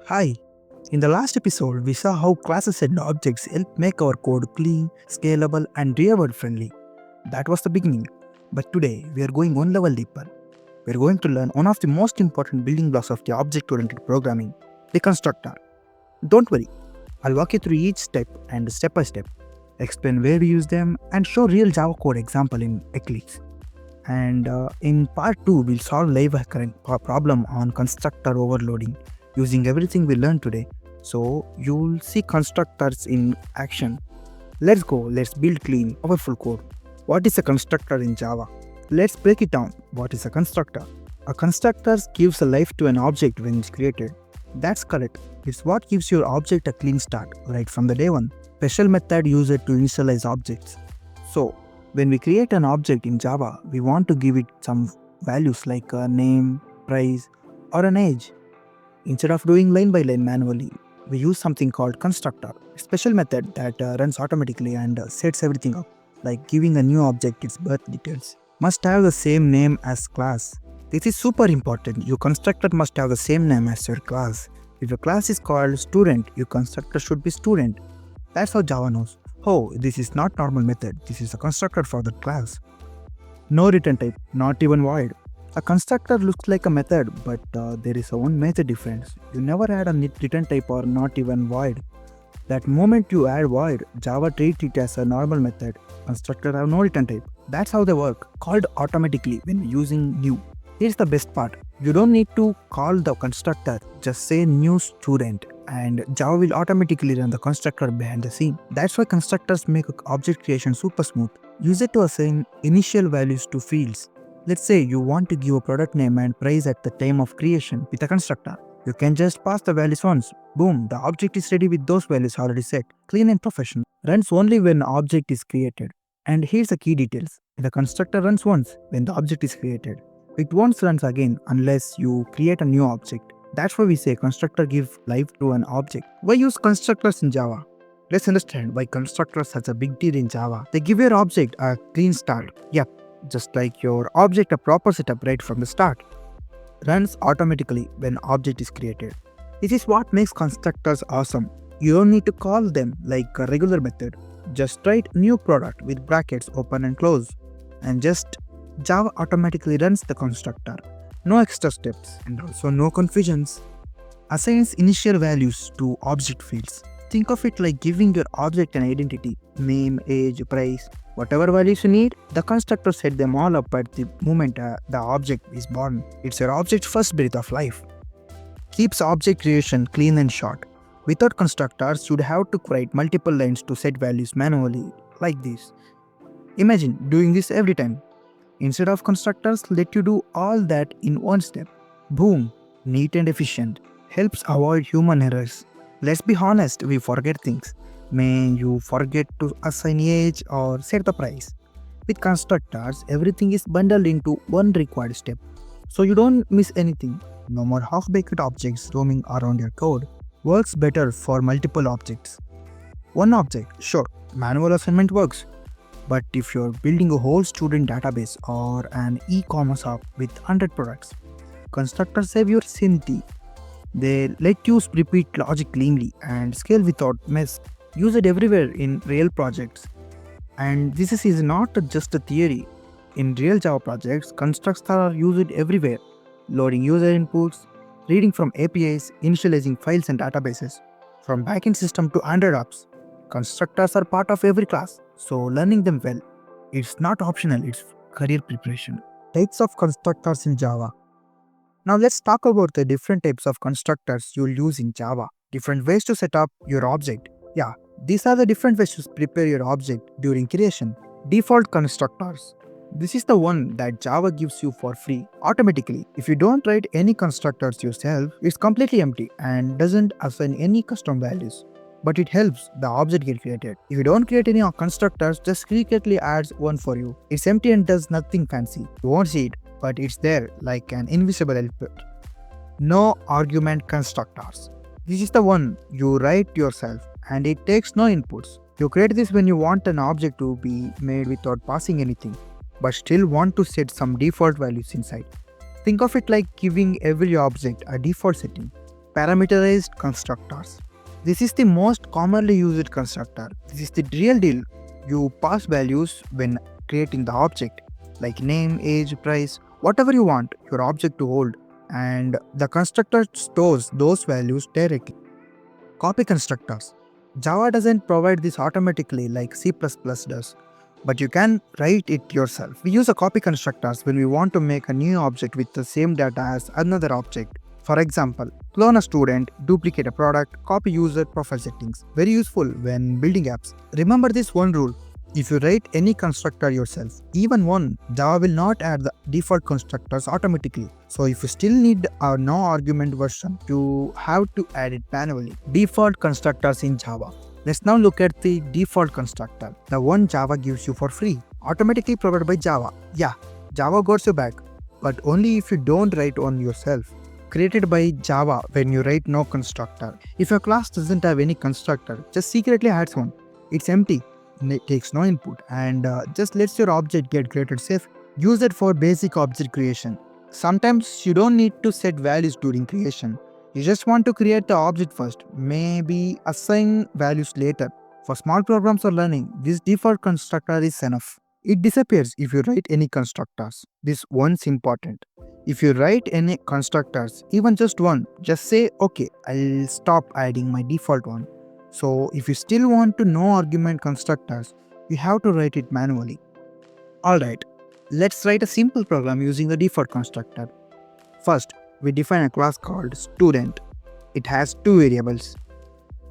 Hi, in the last episode, we saw how classes and objects help make our code clean, scalable, and real-world friendly. That was the beginning. But today, we are going one level deeper. We are going to learn one of the most important building blocks of the object-oriented programming, the constructor. Don't worry, I'll walk you through each step and step by step, explain where we use them, and show real Java code example in Eclipse. And in part 2, we'll solve live current problem on constructor overloading using everything we learned today. So you'll see constructors in action. Let's go, let's build clean, powerful code. What is a constructor in Java? Let's break it down. What is a constructor? A constructor gives a life to an object when it's created. That's correct. It's what gives your object a clean start, right from the day one. Special method used to initialize objects. So, when we create an object in Java, we want to give it some values like a name, price, or an age. Instead of doing line by line manually, we use something called constructor, a special method that runs automatically and sets everything up, like giving a new object its birth details. Must have the same name as class. This is super important. Your constructor must have the same name as your class. If your class is called student, your constructor should be student. That's how Java knows. Oh, this is not normal method. This is a constructor for that class. No return type, not even void. A constructor looks like a method, but there is one major difference. You never add a return type or not even void. That moment you add void, Java treats it as a normal method. Constructor have no return type. That's how they work, called automatically when using new. Here's the best part. You don't need to call the constructor, just say new student and Java will automatically run the constructor behind the scene. That's why constructors make object creation super smooth. Use it to assign initial values to fields. Let's say you want to give a product name and price at the time of creation with a constructor. You can just pass the values once. Boom, the object is ready with those values already set. Clean and professional. Runs only when the object is created. And here's the key details. The constructor runs once when the object is created. It won't run again unless you create a new object. That's why we say constructor gives life to an object. Why use constructors in Java? Let's understand why constructors are such a big deal in Java. They give your object a clean start. Yep, just like your object a proper setup right from the start. Runs automatically when object is created. This is what makes constructors awesome. You don't need to call them like a regular method. Just write new product with brackets open and close. And just Java automatically runs the constructor. No extra steps and also no confusions. Assigns initial values to object fields. Think of it like giving your object an identity, name, age, price, whatever values you need, the constructor set them all up at the moment the object is born. It's your object's first breath of life. Keeps object creation clean and short. Without constructors, you'd have to write multiple lines to set values manually, like this. Imagine doing this every time. Instead of constructors, let you do all that in one step. Boom, neat and efficient. Helps avoid human errors. Let's be honest, we forget things. May you forget to assign age or set the price. With constructors, everything is bundled into one required step. So you don't miss anything. No more half-baked objects roaming around your code. Works better for multiple objects. One object, sure, manual assignment works. But if you're building a whole student database or an e-commerce app with 100 products, constructors save your sanity. They let you repeat logic cleanly and scale without mess. Use it everywhere in real projects. And this is not just a theory. In real Java projects, constructors are used everywhere. Loading user inputs, reading from APIs, initializing files and databases. From backend system to Android apps, constructors are part of every class. So learning them well, it's not optional, it's career preparation. Types of constructors in Java. Now let's talk about the different types of constructors you'll use in Java. Different ways to set up your object. Yeah, these are the different ways to prepare your object during creation. Default constructors. This is the one that Java gives you for free, automatically. If you don't write any constructors yourself, it's completely empty and doesn't assign any custom values. But it helps the object get created. If you don't create any constructors, just secretly adds one for you. It's empty and does nothing fancy. You won't see it, but it's there like an invisible helper. No argument constructors. This is the one you write yourself and it takes no inputs. You create this when you want an object to be made without passing anything, but still want to set some default values inside. Think of it like giving every object a default setting. Parameterized constructors. This is the most commonly used constructor. This is the real deal. You pass values when creating the object, like name, age, price, whatever you want your object to hold, and the constructor stores those values directly. Copy constructors. Java doesn't provide this automatically like C++ does, but you can write it yourself. We use a copy constructors when we want to make a new object with the same data as another object. For example, clone a student, duplicate a product, copy user profile settings. Very useful when building apps. Remember this one rule. If you write any constructor yourself, even one, Java will not add the default constructors automatically. So if you still need a no argument version, you have to add it manually. Default constructors in Java. Let's now look at the default constructor, the one Java gives you for free, automatically provided by Java. Yeah, Java got you back, but only if you don't write one yourself. Created by Java when you write no constructor. If your class doesn't have any constructor, just secretly adds one. It's empty. It takes no input and just lets your object get created safe. Use it for basic object creation. Sometimes you don't need to set values during creation. You just want to create the object first, maybe assign values later. For small programs or learning, this default constructor is enough. It disappears if you write any constructors. This one's important. If you write any constructors, even just one, just say, okay, I'll stop adding my default one. So if you still want to no argument constructors, you have to write it manually. Alright, let's write a simple program using the default constructor. First, we define a class called student. It has two variables.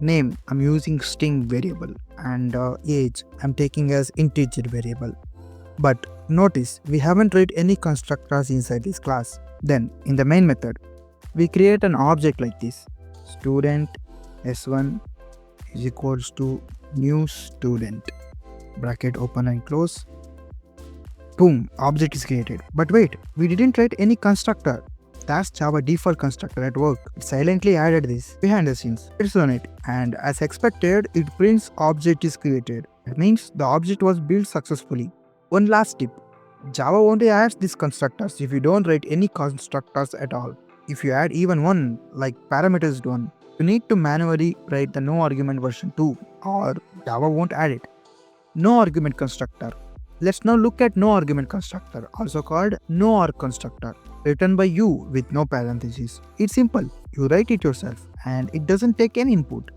Name, I'm using string variable, and age, I'm taking as integer variable. But notice, we haven't written any constructors inside this class. Then, in the main method, we create an object like this. Student s1 is equals to new student, bracket open and close. Boom, object is created. But wait, we didn't write any constructor. That's Java default constructor at work. It silently added this behind the scenes. Let's run it, and as expected, it prints object is created. It means the object was built successfully. One last tip, Java only adds these constructors if you don't write any constructors at all. If you add even one, like parameterized one, you need to manually write the no argument version too, or Java won't add it. No argument constructor. Let's now look at no argument constructor, also called No-Arg Constructor, written by you with no parentheses. It's simple, you write it yourself and it doesn't take any input.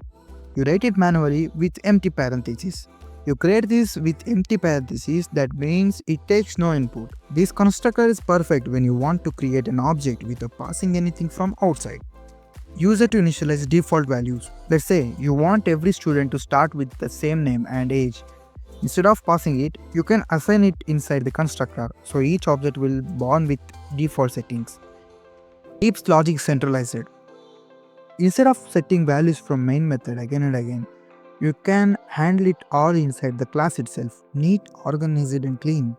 You write it manually with empty parentheses. You create this with empty parentheses, that means it takes no input. This constructor is perfect when you want to create an object without passing anything from outside. Use it to initialize default values. Let's say you want every student to start with the same name and age. Instead of passing it, you can assign it inside the constructor, so each object will born with default settings. Keeps logic centralized. Instead of setting values from main method again and again, you can handle it all inside the class itself. Neat, organized and clean.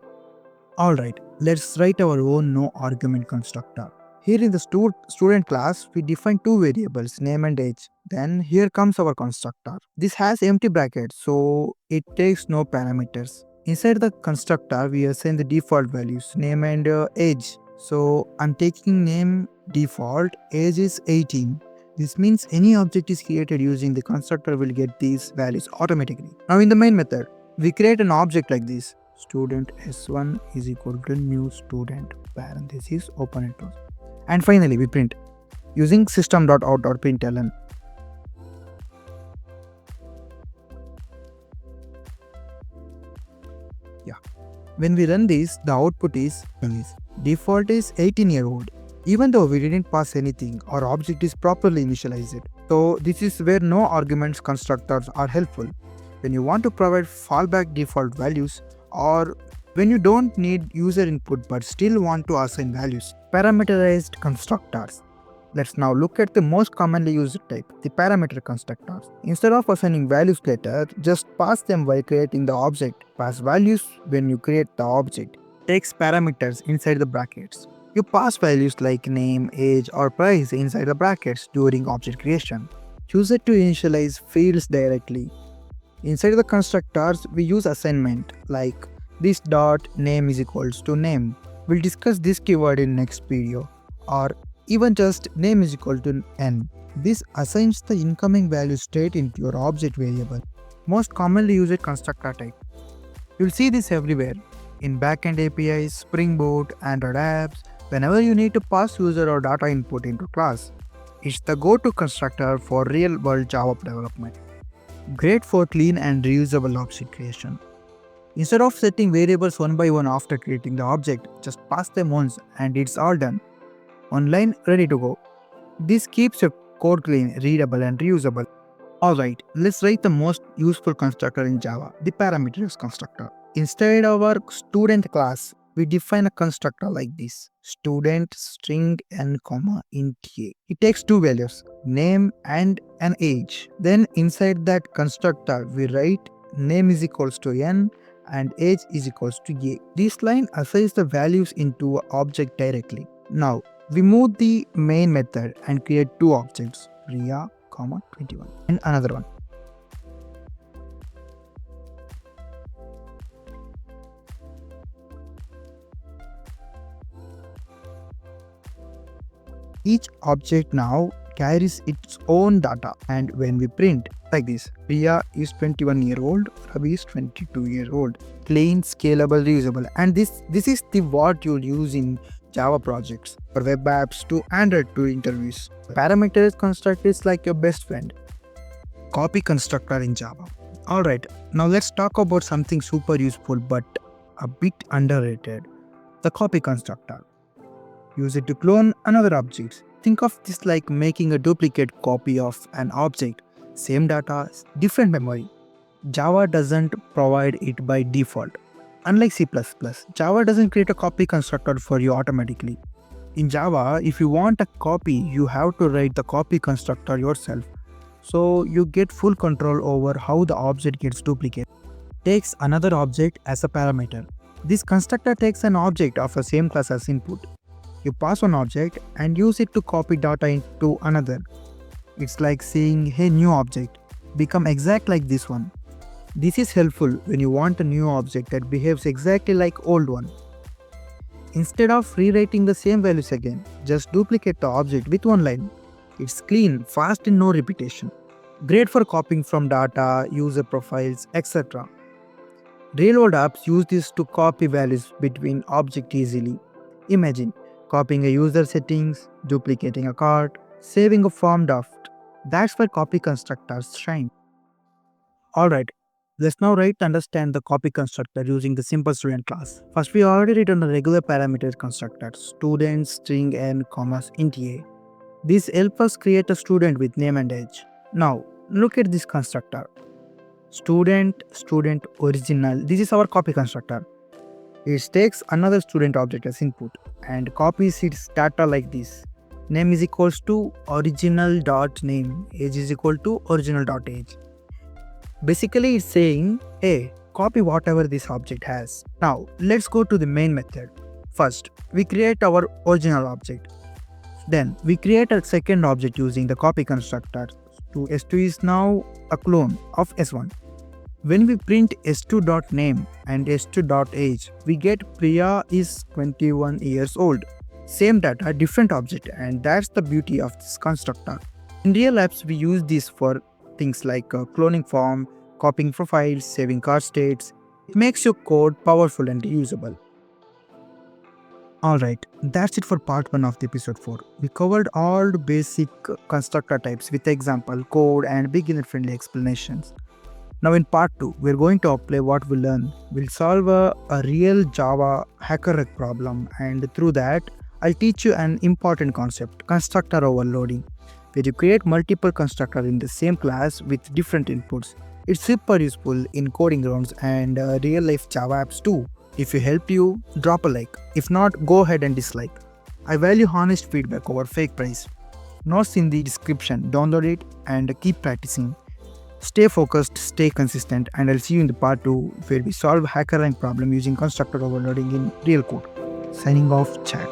Alright, let's write our own no argument constructor. Here in the student class, we define two variables, name and age. Then here comes our constructor. This has empty brackets, so it takes no parameters. Inside the constructor, we assign the default values, name and age. So I'm taking name default, age is 18. This means any object is created using the constructor will get these values automatically. Now in the main method, we create an object like this. Student s1 is equal to new student, parentheses, open and close. And finally we print using system.out.println. Yeah. When we run this, the output is default is 18-year-old. Even though we didn't pass anything, our object is properly initialized. So this is where no arguments constructors are helpful. When you want to provide fallback default values, or when you don't need user input but still want to assign values. Parameterized constructors. Let's now look at the most commonly used type, the parameter constructors. Instead of assigning values later, just pass them while creating the object. Pass values when you create the object. Takes parameters inside the brackets. You pass values like name, age or price inside the brackets during object creation. Use it to initialize fields directly. Inside the constructors, we use assignment like this dot name is equals to name. We'll discuss this keyword in next video, or even just name is equal to n. This assigns the incoming value straight into your object variable. Most commonly used constructor type. You'll see this everywhere in backend APIs, Spring Boot, Android apps, whenever you need to pass user or data input into class. It's the go-to constructor for real-world Java development. Great for clean and reusable object creation. Instead of setting variables one by one after creating the object, just pass them once and it's all done. Online, ready to go. This keeps your code clean, readable and reusable. Alright, let's write the most useful constructor in Java, the Parameterized Constructor. Instead of our student class, we define a constructor like this: student string n comma int a. It takes two values, name and an age. Then inside that constructor, we write name is equals to n and age is equals to a. This line assigns the values into an object directly. Now, we move the main method and create two objects, Priya, 21 and another one. Each object now carries its own data, and when we print like this, Priya is 21-year-old, Ravi is 22-year-old. Plain, scalable, reusable, and this is the what you'll use in Java projects, for web apps to Android to interviews. Parameterized constructor is like your best friend. Copy constructor in Java. Alright, now let's talk about something super useful but a bit underrated. The copy constructor. Use it to clone another object. Think of this like making a duplicate copy of an object. Same data, different memory. Java doesn't provide it by default. Unlike C++, Java doesn't create a copy constructor for you automatically. In Java, if you want a copy, you have to write the copy constructor yourself. So you get full control over how the object gets duplicated. Takes another object as a parameter. This constructor takes an object of the same class as input. You pass one object and use it to copy data into another. It's like saying, hey, new object, become exact like this one. This is helpful when you want a new object that behaves exactly like old one. Instead of rewriting the same values again, just duplicate the object with one line. It's clean, fast and no repetition. Great for copying from data, user profiles, etc. Real-world apps use this to copy values between objects easily. Imagine copying a user settings, duplicating a card, saving a form draft. That's where copy constructors shine. Alright, let's now write to understand the copy constructor using the simple student class. First, we already written a regular parameter constructor, student string n commas int a. This helps us create a student with name and age. Now, look at this constructor. Student original. This is our copy constructor. It takes another student object as input and copies its data like this. Name is equals to original.name, age is equal to original.age. Basically, it's saying, hey, copy whatever this object has. Now, let's go to the main method. First, we create our original object. Then, we create a second object using the copy constructor. S2 is now a clone of S1. When we print s2.name and s2.age, we get Priya is 21 years old. Same data, different object, and that's the beauty of this constructor. In real apps, we use this for things like cloning form, copying profiles, saving card states. It makes your code powerful and reusable. Alright, that's it for part 1 of the episode 4. We covered all the basic constructor types with example, code and beginner-friendly explanations. Now in part 2, we're going to apply what we learn. We'll solve a real Java HackerRank problem, and through that, I'll teach you an important concept, constructor overloading, where you create multiple constructors in the same class with different inputs. It's super useful in coding rounds and real-life Java apps too. If it helped you, drop a like. If not, go ahead and dislike. I value honest feedback over fake praise. Notes in the description, download it and keep practicing. Stay focused, stay consistent, and I'll see you in the part 2 where we solve HackerRank problem using constructor overloading in real code. Signing off, chat.